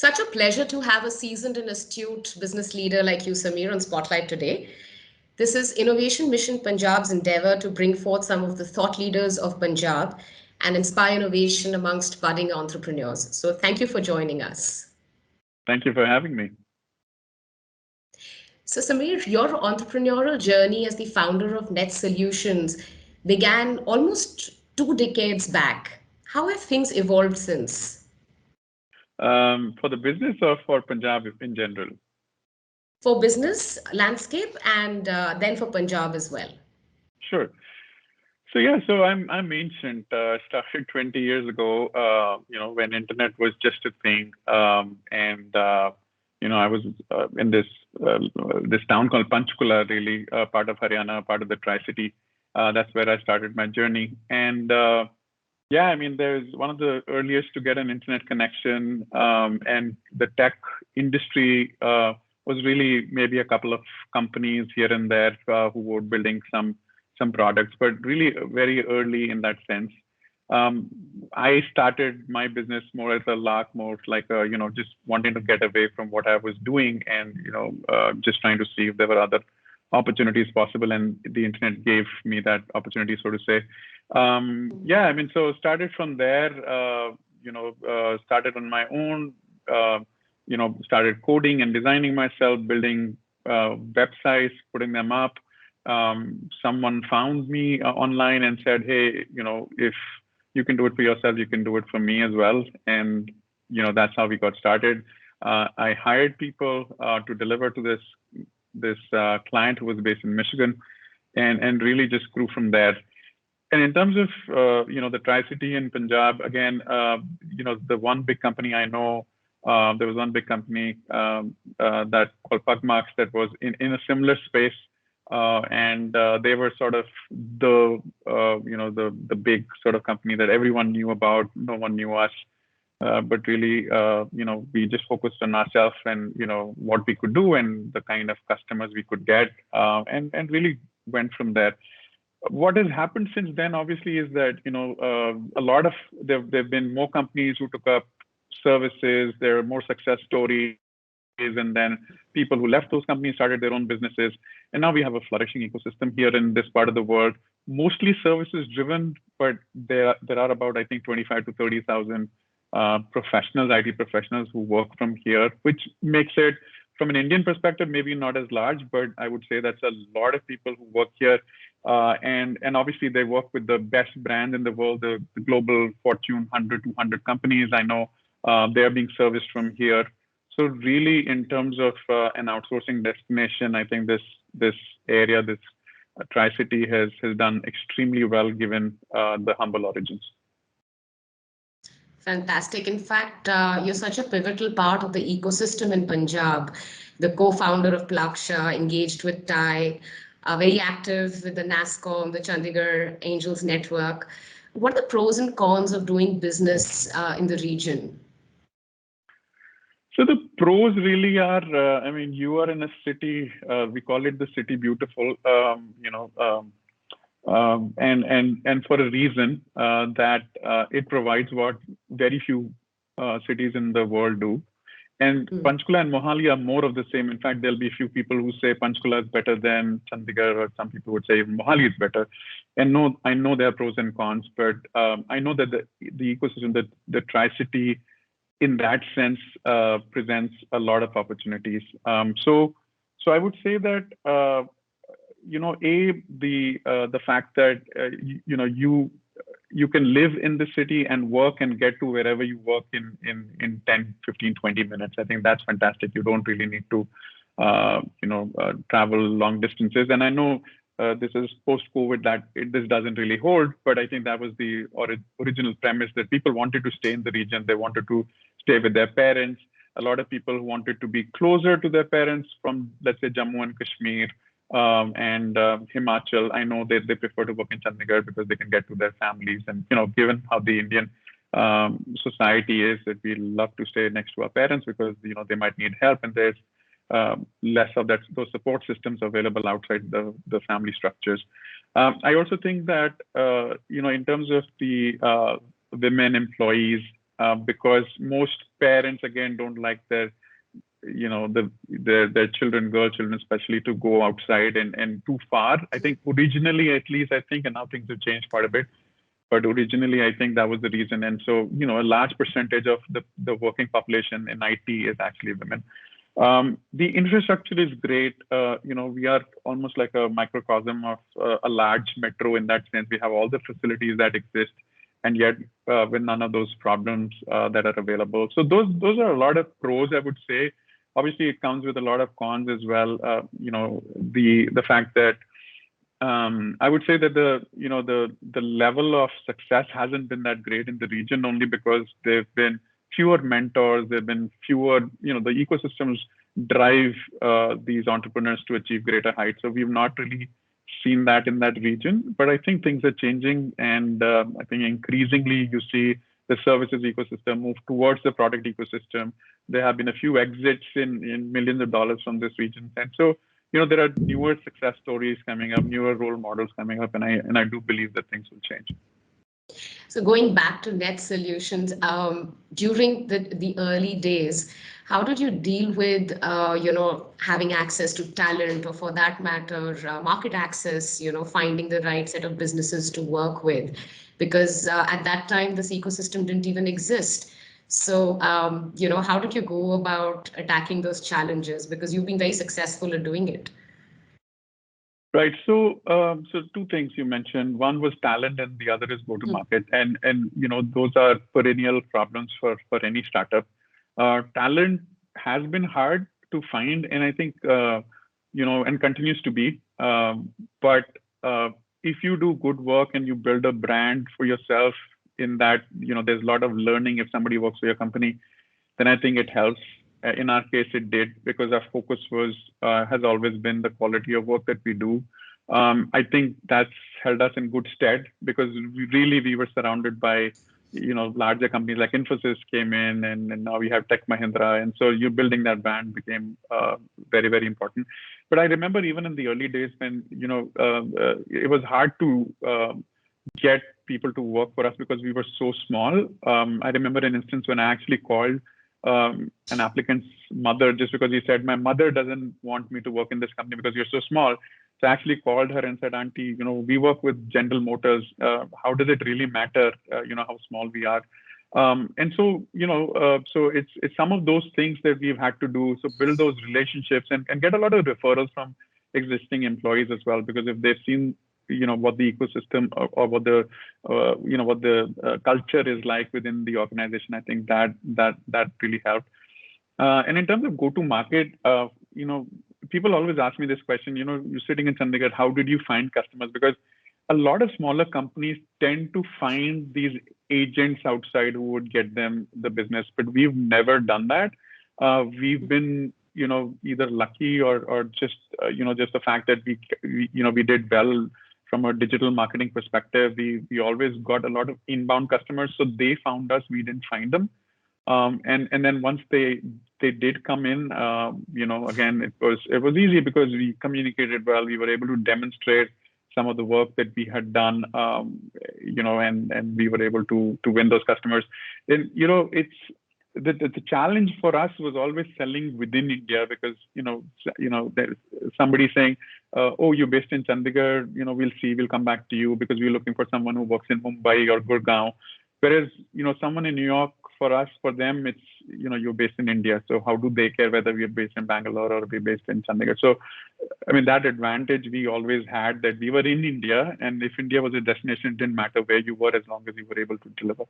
Such a pleasure to have a seasoned and astute business leader like you, Sameer, on Spotlight today. This is Innovation Mission Punjab's endeavor to bring forth some of the thought leaders of Punjab and inspire innovation amongst budding entrepreneurs. So thank you for joining us. Thank you for having me. So, Sameer, your entrepreneurial journey as the founder of Net Solutions began almost 2 decades back. How have things evolved since? For the business or for Punjab in general? For business landscape and then for Punjab as well. Sure. So yeah, so I'm ancient. Started 20 years ago. When internet was just a thing, and I was in this town called Panchkula, really part of Haryana, part of the Tri-City. That's where I started my journey, and yeah, I mean, there's one of the earliest to get an internet connection, and the tech industry was really maybe a couple of companies here and there who were building some products, but really very early in that sense. I started my business more as a lark, more like just wanting to get away from what I was doing, and just trying to see if there were other opportunities possible, and the internet gave me that opportunity, so to say. Yeah, I mean, so started from there. Started on my own. Started coding and designing myself, building websites, putting them up. Someone found me online and said, "Hey, if you can do it for yourself, you can do it for me as well." And that's how we got started. I hired people to deliver to this client who was based in Michigan, and really just grew from there. And in terms of the Tri-City in Punjab, again, the one big company I know, there was one big company that called Pugmarks that was in a similar space, and they were sort of the big sort of company that everyone knew about. No one knew us, but really, we just focused on ourselves and what we could do and the kind of customers we could get, and really went from there. What has happened since then, obviously, is that a lot of there've been more companies who took up services. There are more success stories, and then people who left those companies started their own businesses, and now we have a flourishing ecosystem here in this part of the world, mostly services driven, but there are about, I think, 25 to 30,000 professionals, IT professionals who work from here, which makes it, from an Indian perspective, maybe not as large, but I would say that's a lot of people who work here. And obviously they work with the best brand in the world, the global Fortune 100, 200 companies. I know they are being serviced from here. So really, in terms of an outsourcing destination, I think this area, this Tri-City has done extremely well given the humble origins. Fantastic. In fact, you're such a pivotal part of the ecosystem in Punjab, the co-founder of Plaksha, engaged with TIE, very active with the NASCOM, the Chandigarh Angels Network. What are the pros and cons of doing business in the region? So the pros really are, I mean, you are in a city, we call it the city beautiful, and for a reason that it provides what very few cities in the world do. And Panchkula and Mohali are more of the same. In fact, there'll be a few people who say Panchkula is better than Chandigarh, or some people would say Mohali is better. And no, I know there are pros and cons, but I know that the ecosystem, the Tri-City, in that sense, presents a lot of opportunities. So I would say that the fact that you can live in the city and work and get to wherever you work in 10, 15, 20 minutes. I think that's fantastic. You don't really need to travel long distances. And I know this is post-COVID that this doesn't really hold, but I think that was the original premise, that people wanted to stay in the region. They wanted to stay with their parents. A lot of people wanted to be closer to their parents from, let's say, Jammu and Kashmir and Himachal. I know they prefer to work in Chandigarh because they can get to their families. And, given how the Indian society is, that we love to stay next to our parents because, they might need help, and there's less of those support systems available outside the family structures. I also think that, in terms of the women employees, because most parents again don't like their their children, girl children especially, to go outside and too far. I think originally, at least, I think, and now things have changed quite a bit. But originally, I think that was the reason. And so, a large percentage of the working population in IT is actually women. The infrastructure is great. We are almost like a microcosm of a large metro in that sense. We have all the facilities that exist, and yet with none of those problems that are available. So those are a lot of pros, I would say. Obviously, it comes with a lot of cons as well. The fact that I would say that the level of success hasn't been that great in the region, only because there've been fewer mentors, there've been fewer, the ecosystems drive these entrepreneurs to achieve greater heights. So we've not really seen that in that region, but I think things are changing, and I think increasingly you see the services ecosystem move towards the product ecosystem. There have been a few exits in millions of dollars from this region, and so there are newer success stories coming up, newer role models coming up, and I do believe that things will change. So going back to Net Solutions, during the early days, how did you deal with having access to talent, or for that matter, market access? Finding the right set of businesses to work with, because at that time this ecosystem didn't even exist. So how did you go about attacking those challenges? Because you've been very successful at doing it. Right. So, two things you mentioned. One was talent, and the other is go-to-market. And those are perennial problems for any startup. Talent has been hard to find, and I think and continues to be. But if you do good work and you build a brand for yourself, in that there's a lot of learning if somebody works for your company, then I think it helps. In our case, it did, because our focus has always been the quality of work that we do. I think that's held us in good stead, because we were surrounded by larger companies like Infosys came in, and now we have Tech Mahindra, and so you building that brand became very, very important. But I remember even in the early days when it was hard to get people to work for us because we were so small. I remember an instance when I actually called an applicant's mother, just because he said, my mother doesn't want me to work in this company because you're so small. So I actually called her and said, Auntie, we work with General Motors. How does it really matter, how small we are? And so, so it's some of those things that we've had to do. So build those relationships and get a lot of referrals from existing employees as well, because if they've seen what the ecosystem or what the culture is like within the organization, I think that really helped. And in terms of go to market, people always ask me this question, you're sitting in Chandigarh, how did you find customers? Because a lot of smaller companies tend to find these agents outside who would get them the business, but we've never done that. We've been either lucky or just just the fact that we did well from a digital marketing perspective. We always got a lot of inbound customers, so they found us, we didn't find them. And then once they did come in, again, it was easy because we communicated well. We were able to demonstrate some of the work that we had done, and we were able to win those customers. And it's the challenge for us was always selling within India, because there's somebody saying, oh, you're based in Chandigarh, we'll come back to you because we're looking for someone who works in Mumbai or Gurgaon. Whereas someone in New York, for them, it's you're based in India, so how do they care whether we're based in Bangalore or we're based in Chandigarh? So I mean, that advantage we always had, that we were in India, and if India was a destination, it didn't matter where you were as long as you were able to deliver.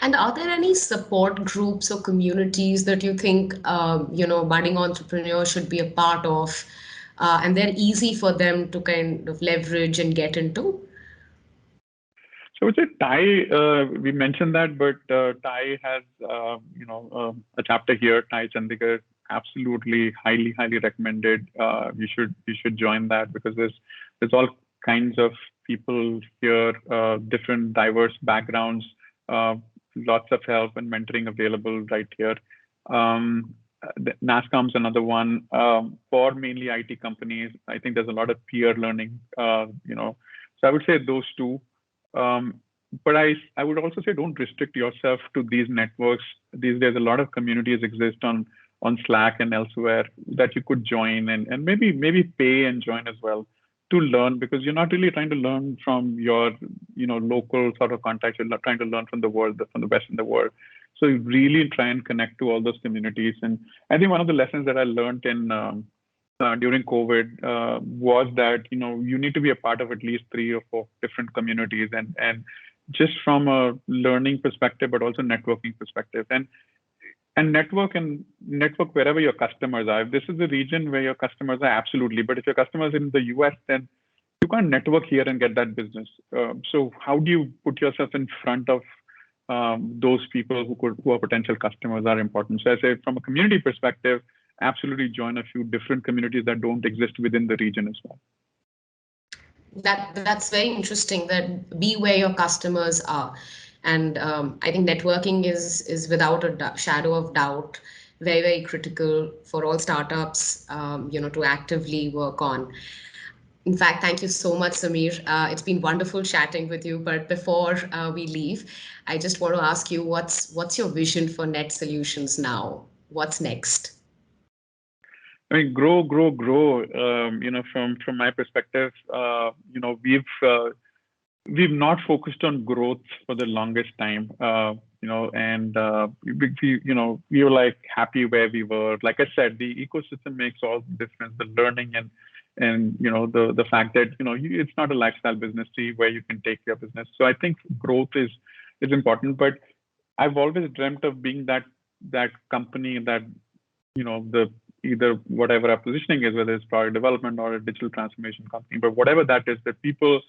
And are there any support groups or communities that you think budding entrepreneurs should be a part of, and they're easy for them to kind of leverage and get into? So I would say TiE, we mentioned that, but TiE has a chapter here, TiE Chandigarh. Absolutely, highly recommended. You should join that, because there's all kinds of people here, different diverse backgrounds, lots of help and mentoring available right here. NASSCOM's another one for mainly IT companies. I think there's a lot of peer learning. So I would say those two. but I would also say don't restrict yourself to these networks. These days, a lot of communities exist on Slack and elsewhere that you could join and maybe pay and join as well to learn, because you're not really trying to learn from your local sort of contacts. You're not trying to learn from the world, from the best in the world. So you really try and connect to all those communities. And I think one of the lessons that I learned in during COVID was that you need to be a part of at least 3 or 4 different communities, and just from a learning perspective, but also networking perspective, and network wherever your customers are. If this is the region where your customers are, absolutely. But if your customers in the US, then you can't network here and get that business. So how do you put yourself in front of those people who are potential customers are important. So I say from a community perspective, absolutely join a few different communities that don't exist within the region as well. That's very interesting, that be where your customers are. And I think networking is without a shadow of doubt very, very critical for all startups, to actively work on. In fact, thank you so much, Sameer. It's been wonderful chatting with you. But before we leave, I just want to ask you, what's your vision for Net Solutions now? What's next? I mean, grow. From my perspective, we've not focused on growth for the longest time. And we were like happy where we were. Like I said, the ecosystem makes all the difference. The learning and the fact that it's not a lifestyle business where you can take your business. So I think growth is important. But I've always dreamt of being that company that either whatever our positioning is, whether it's product development or a digital transformation company, but whatever that is, that people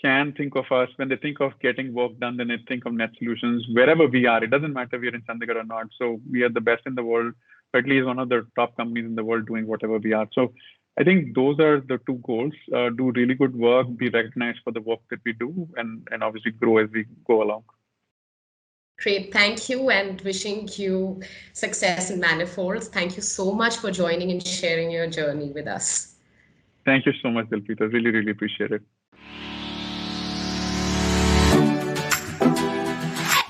can think of us when they think of getting work done, then they think of Net Solutions wherever we are. It doesn't matter if we're in Chandigarh or not. So we are the best in the world, or at least one of the top companies in the world doing whatever we are. So I think those are the 2 goals: do really good work, be recognized for the work that we do, and obviously grow as we go along. Great. Thank you, and wishing you success in manifolds. Thank you so much for joining and sharing your journey with us. Thank you so much, Dilpreet. I really, really appreciate it.